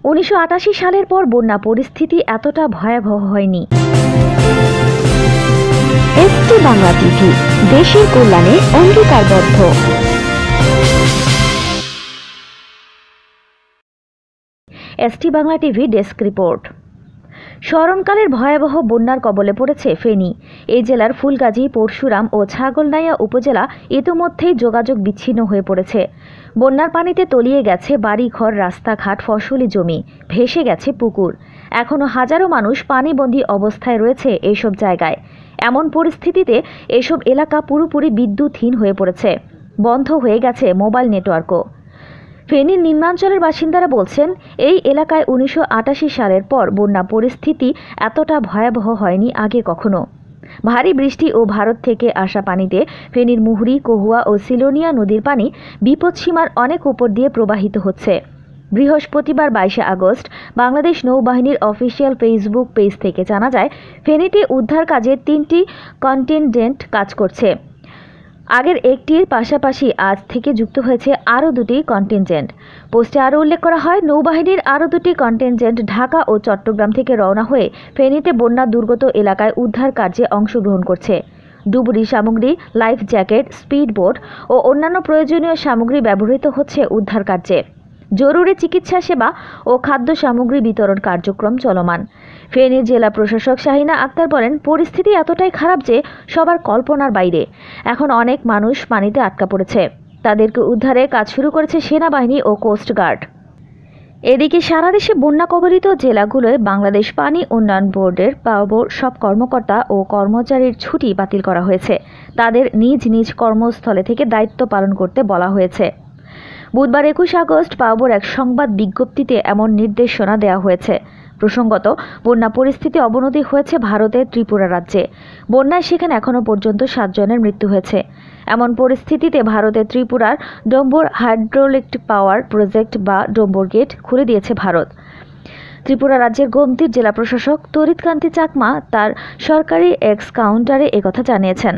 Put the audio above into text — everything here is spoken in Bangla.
1988 সালের পর বন্যা পরিস্থিতি এতটা ভয়াবহ হয়নি। এসটি বাংলা টিভি, দেশের কল্যাণে অঙ্গীকারবদ্ধ। ST Bangla TV desk report. স্মরণকালের ভয়াবহ বন্যার কবলে পড়েছে ফেনী। এই জেলার ফুলগাজী, পরশুরাম ও ছাগলনাইয়া উপজেলা ইতোমধ্যেই যোগাযোগ বিচ্ছিন্ন হয়ে পড়েছে। বন্যার পানিতে তলিয়ে গেছে বাড়িঘর, রাস্তাঘাট, ফসলি জমি, ভেসে গেছে পুকুর। এখনও হাজারো মানুষ পানিবন্দী অবস্থায় রয়েছে এইসব জায়গায়। এমন পরিস্থিতিতে এসব এলাকা পুরোপুরি বিদ্যুৎহীন হয়ে পড়েছে। বন্ধ হয়ে গেছে মোবাইল নেটওয়ার্কও। ফেনীর নিম্নাঞ্চলের বাসিন্দারা বলছেন, এই এলাকায় 1988 সালের পর বন্যা পরিস্থিতি এতটা ভয়াবহ হয়নি আগে কখনো। ভারী বৃষ্টি ও ভারত থেকে আসা পানিতে ফেনীর মুহুরী, কহুয়া ও সিলোনিয়া নদীর পানি বিপদসীমার অনেক উপর দিয়ে প্রবাহিত হচ্ছে। বৃহস্পতিবার 22 আগস্ট বাংলাদেশ নৌবাহিনীর অফিসিয়াল ফেসবুক পেজ থেকে জানা যায়, ফেনীতে উদ্ধার কাজে 3টি কন্টিনজেন্ট কাজ করছে। আগের একটির পাশাপাশি আজ থেকে যুক্ত হয়েছে আরও 2টি কন্টিনজেন্ট। পোস্টে আরও উল্লেখ করা হয়, নৌবাহিনীর আরও 2টি কন্টিনজেন্ট ঢাকা ও চট্টগ্রাম থেকে রওনা হয়ে ফেনীতে বন্যা দুর্গত এলাকায় উদ্ধার কার্যে অংশগ্রহণ করছে। ডুবুরি সামগ্রী, লাইফ জ্যাকেট, স্পিড বোট ও অন্যান্য প্রয়োজনীয় সামগ্রী ব্যবহৃত হচ্ছে উদ্ধার কার্যে। জরুরি চিকিৎসা সেবা ও খাদ্য সামগ্রী বিতরণ কার্যক্রম চলমান। ফেনীর জেলা প্রশাসক শাহিনা আক্তার বলেন, পরিস্থিতি এতটাই খারাপ যে সবার কল্পনার বাইরে। এখন অনেক মানুষ পানিতে আটকা পড়েছে। তাদেরকে উদ্ধারে কাজ শুরু করেছে সেনাবাহিনী ও কোস্টগার্ড। এদিকে সারা দেশে বন্যা কবলিত জেলাগুলোয় বাংলাদেশ পানি উন্নয়ন বোর্ডের সব কর্মকর্তা ও কর্মচারীর ছুটি বাতিল করা হয়েছে। তাদের নিজ নিজ কর্মস্থলে থেকে দায়িত্ব পালন করতে বলা হয়েছে। বুধবার 21 আগস্ট পাওবোর এক সংবাদ বিজ্ঞপ্তিতে এমন নির্দেশনা দেওয়া হয়েছে। প্রসঙ্গত, বন্যা পরিস্থিতি অবনতি হয়েছে ভারতের ত্রিপুরা রাজ্যে। বন্যায় সেখানে এখনও পর্যন্ত 7 জনের মৃত্যু হয়েছে। এমন পরিস্থিতিতে ভারতের ত্রিপুরার ডম্বর হাইড্রোইলেকট্রিক পাওয়ার প্রজেক্ট বা ডম্বর গেট খুলে দিয়েছে ভারত। ত্রিপুরা রাজ্যের গোমতির জেলা প্রশাসক তরিতকান্তি চাকমা তার সরকারি এক্স কাউন্টারে একথা জানিয়েছেন।